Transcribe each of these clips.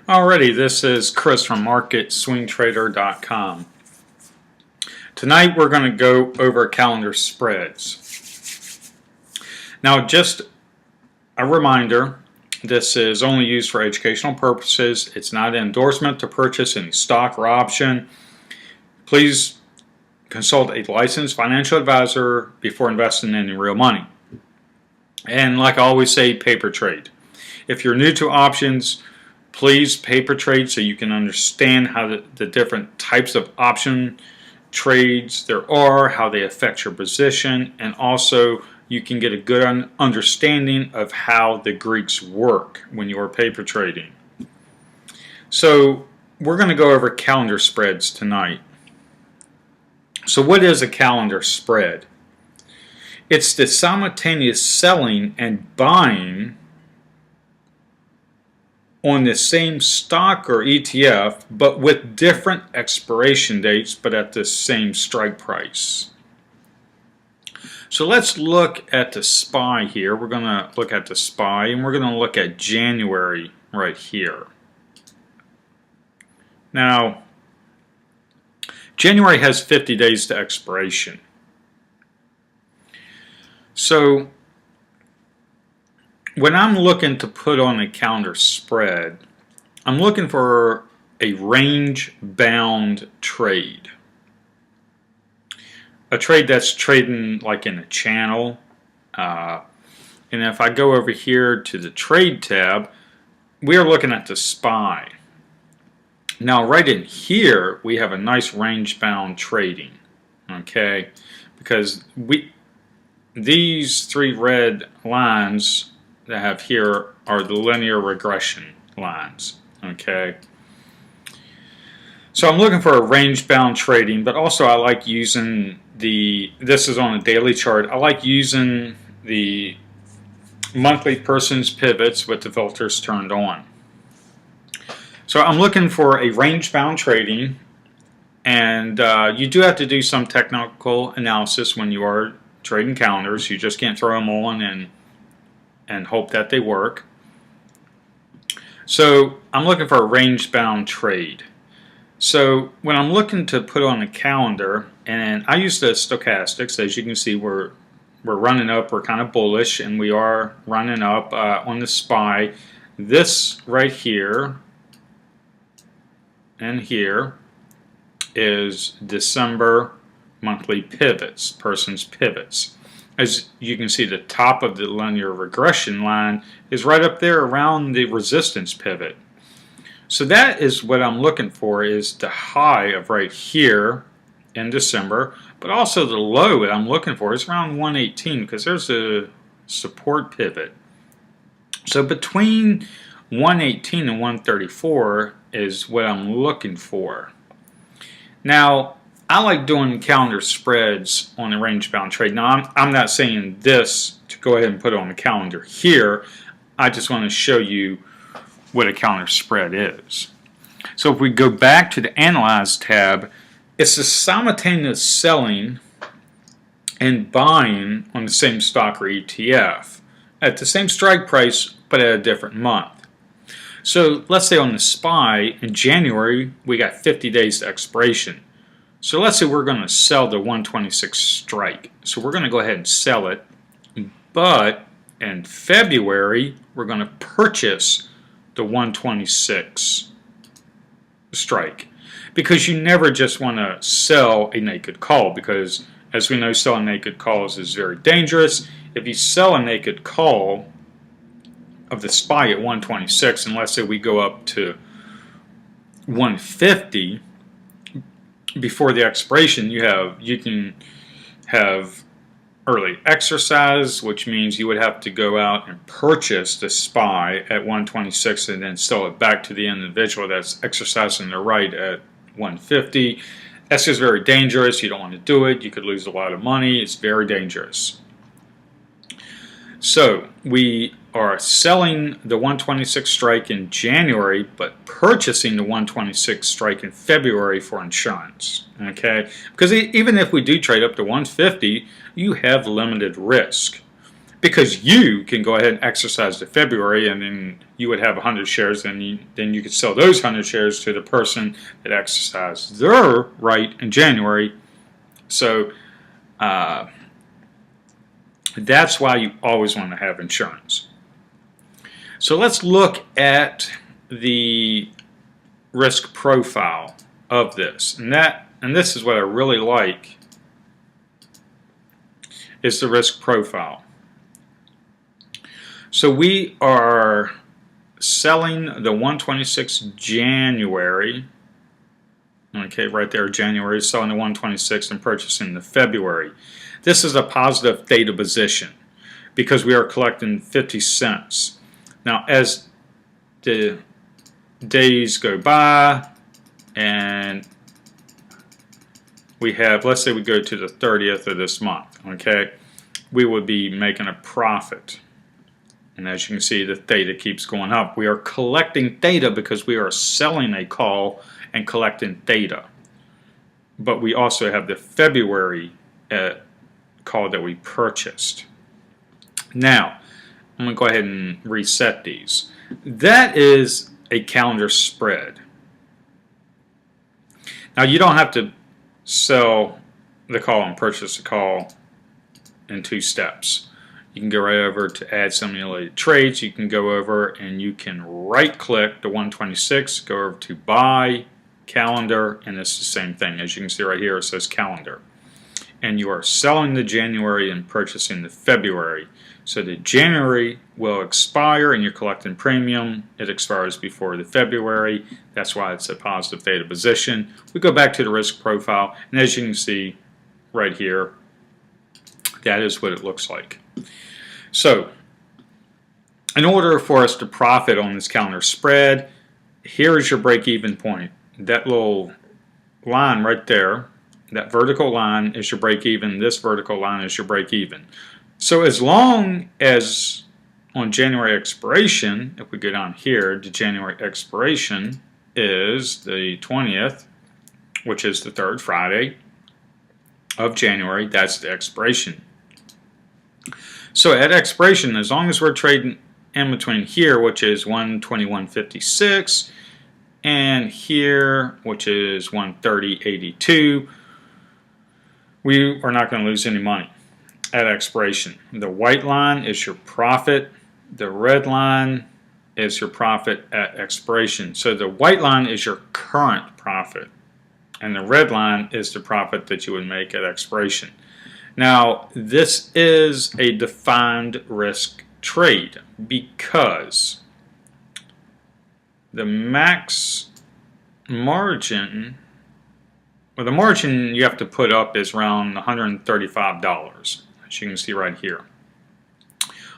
Alrighty, this is Chris from MarketSwingTrader.com. Tonight we're going to go over calendar spreads. Now, just a reminder, this is only used for educational purposes. It's not an endorsement to purchase any stock or option. Please consult a licensed financial advisor before investing any real money. And like I always say, paper trade. If you're new to options, please paper trade so you can understand how the different types of option trades there are, how they affect your position, and also you can get a good understanding of how the Greeks work when you are paper trading. So we're going to go over calendar spreads tonight. So what is a calendar spread? It's the simultaneous selling and buying on the same stock or ETF, but with different expiration dates, but at the same strike price. So let's look at the SPY here. We're going to look at the SPY, and we're going to look at January right here. Now, January has 50 days to expiration. So when I'm looking to put on a calendar spread, I'm looking for a range-bound trade. A trade that's trading like in a channel. And if I go over here to the Trade tab, we are looking at the SPY. Now right in here, we have a nice range-bound trading. Okay? Because these three red lines that I have here are the linear regression lines. Okay, so I'm looking for a range-bound trading, but also I like using this is on a daily chart. I like using the monthly person's pivots with the filters turned on. So I'm looking for a range-bound trading, and you do have to do some technical analysis when you are trading calendars. You just can't throw them on and hope that they work. So I'm looking for a range-bound trade. So when I'm looking to put on a calendar, and I use the stochastics, as you can see, we're running up, we're kind of bullish, and we are running up on the SPY. This right here and here is December monthly pivots, person's pivots. As you can see, the top of the linear regression line is right up there around the resistance pivot. So that is what I'm looking for, is the high of right here in December, but also the low that I'm looking for is around 118, because there's a support pivot. So between 118 and 134 is what I'm looking for. Now, I like doing calendar spreads on a range-bound trade. Now, I'm not saying this to go ahead and put it on the calendar here. I just want to show you what a calendar spread is. So if we go back to the Analyze tab, it's the simultaneous selling and buying on the same stock or ETF at the same strike price, but at a different month. So let's say on the SPY in January, we got 50 days to expiration. So let's say we're going to sell the 126 strike. So we're going to go ahead and sell it. But in February, we're going to purchase the 126 strike. Because you never just want to sell a naked call, because as we know, selling naked calls is very dangerous. If you sell a naked call of the SPY at 126, and let's say we go up to 150, before the expiration, you can have early exercise, which means you would have to go out and purchase the SPY at 126 and then sell it back to the individual that's exercising their right at 150. That's just very dangerous. You don't want to do it. You could lose a lot of money. It's very dangerous. So we are selling the 126 strike in January, but purchasing the 126 strike in February for insurance. Okay, because even if we do trade up to 150, you have limited risk. because you can go ahead and exercise the February, and then you would have 100 shares, and then you could sell those 100 shares to the person that exercised their right in January. So that's why you always want to have insurance. So let's look at the risk profile of this, and this is what I really like, is the risk profile. So we are selling the 126 January, okay, right there, January, selling the 126 and purchasing the February. This is a positive theta position because we are collecting 50 cents. Now, as the days go by and we have, let's say we go to the 30th of this month, okay, we would be making a profit. And as you can see, the theta keeps going up. We are collecting theta because we are selling a call and collecting theta. But we also have the February call that we purchased. Now, I'm going to go ahead and reset these. That is a calendar spread. Now, you don't have to sell the call and purchase the call in 2 steps. You can go right over to add simulated trades. You can go over and you can right click the 126, go over to buy calendar, and it's the same thing. As you can see right here, it says calendar. And you are selling the January and purchasing the February. So the January will expire and you're collecting premium. It expires before the February. That's why it's a positive theta position. We go back to the risk profile, and as you can see right here, that is what it looks like. So, in order for us to profit on this calendar spread, here is your break-even point. That little line right there, that vertical line is your break-even. This vertical line is your break-even. So as long as on January expiration, if we go down here, the January expiration is the 20th, which is the 3rd Friday of January, that's the expiration. So at expiration, as long as we're trading in between here, which is 121.56, and here, which is 130.82, we are not going to lose any money at expiration. The white line is your profit. The red line is your profit at expiration. So the white line is your current profit, and the red line is the profit that you would make at expiration. Now, this is a defined risk trade because the max margin, well, the margin you have to put up is around $135, as you can see right here.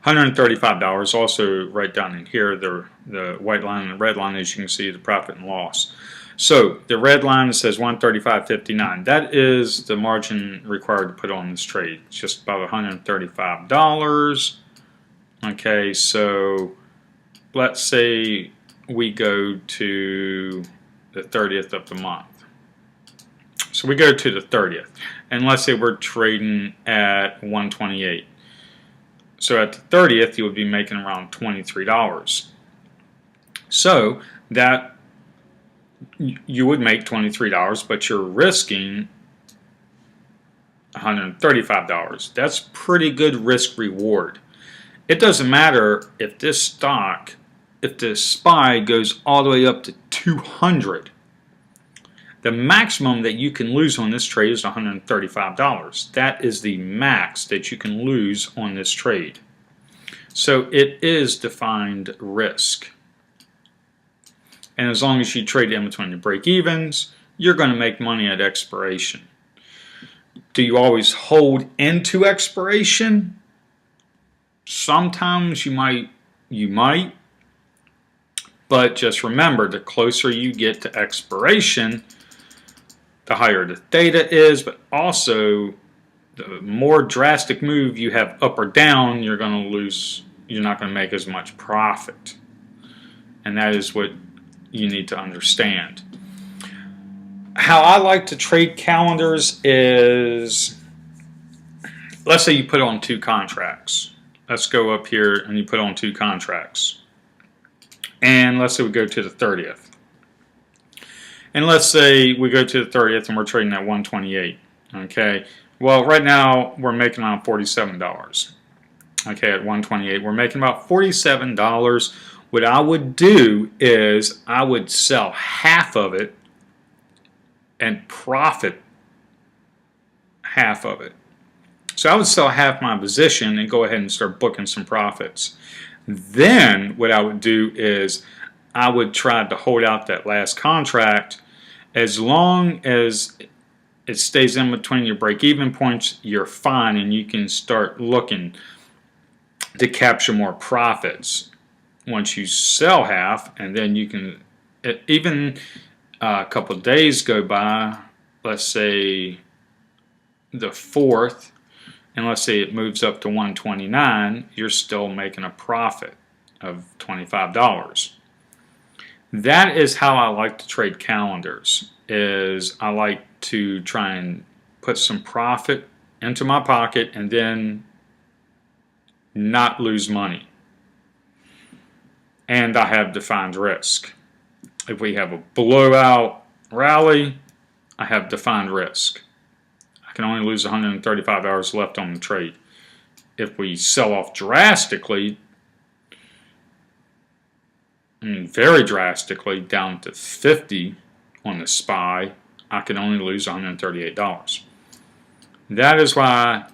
$135, also right down in here, the white line and the red line, as you can see, the profit and loss. So the red line says 135.59. That is the margin required to put on this trade. It's just about $135. Okay, so let's say we go to the 30th of the month. So we go to the 30th, and let's say we're trading at 128. So at the 30th, you would be making around $23. So that you would make $23, but you're risking $135. That's pretty good risk reward. It doesn't matter if this stock, if the SPY goes all the way up to 200. The maximum that you can lose on this trade is $135. That is the max that you can lose on this trade. So it is defined risk. And as long as you trade in between the break-evens, you're going to make money at expiration. Do you always hold into expiration? Sometimes you might, but just remember, the closer you get to expiration, the higher the theta is, but also the more drastic move you have up or down, you're going to lose, you're not going to make as much profit. And that is what you need to understand. How I like to trade calendars is, let's say you put on 2 contracts. let's go up here and you put on 2 contracts. And let's say we go to the 30th. And let's say we go to the 30th and we're trading at 128. Okay. Well, right now we're making around $47. Okay, at 128, we're making about $47. What I would do is I would sell half of it and profit half of it. So I would sell half my position and go ahead and start booking some profits. Then what I would do is I would try to hold out that last contract. As long as it stays in between your break-even points, you're fine, and you can start looking to capture more profits. Once you sell half, and then you can, even a couple of days go by, let's say the 4th, and let's say it moves up to 129, you're still making a profit of $25. That is how I like to trade calendars, is I like to try and put some profit into my pocket and then not lose money. And I have defined risk. If we have a blowout rally, I have defined risk. I can only lose $135 left on the trade. If we sell off drastically, very drastically, down to 50 on the SPY, I can only lose $138. That is why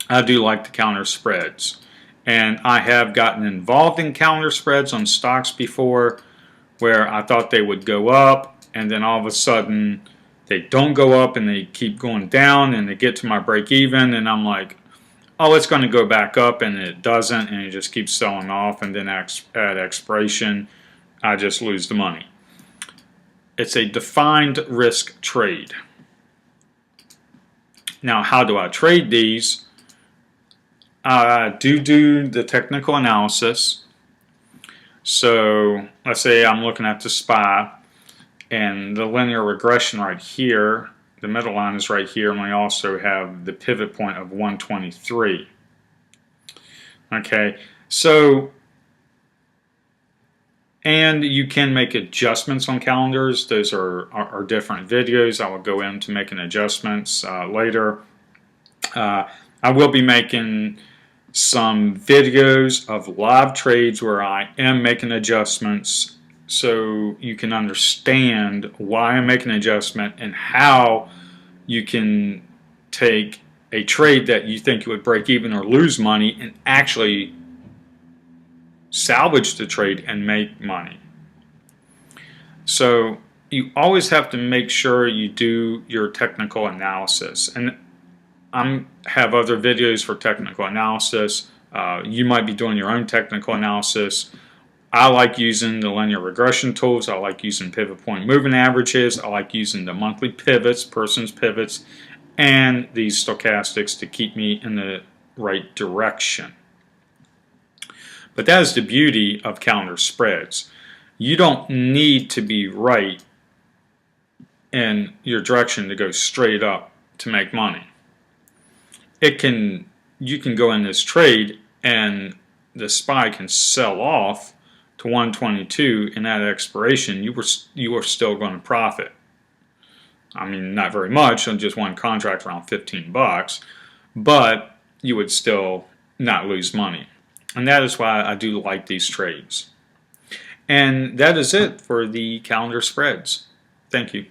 I do like the counter spreads. And I have gotten involved in counter spreads on stocks before where I thought they would go up, and then all of a sudden they don't go up and they keep going down, and they get to my break even, and I'm like, oh, it's going to go back up, and it doesn't, and it just keeps selling off, and then at expiration I just lose the money. It's a defined risk trade. Now, how do I trade these? I do the technical analysis. So let's say I'm looking at the SPY, and the linear regression right here, the middle line is right here, and we also have the pivot point of 123. Okay, so, and you can make adjustments on calendars. Those are different videos. I will go into making adjustments later. I will be making some videos of live trades where I am making adjustments, so you can understand why I'm making an adjustment and how you can take a trade that you think you would break even or lose money and actually salvage the trade and make money. So you always have to make sure you do your technical analysis. And I have other videos for technical analysis. You might be doing your own technical analysis. I like using the linear regression tools. I like using pivot point moving averages. I like using the monthly pivots, person's pivots, and these stochastics to keep me in the right direction. But that is the beauty of calendar spreads. You don't need to be right in your direction to go straight up to make money. You can go in this trade and the SPY can sell off to 122, and at expiration you were still going to profit. I mean, not very much on just one contract, around 15 bucks, but you would still not lose money. And that is why I do like these trades. And that is it for the calendar spreads. Thank you.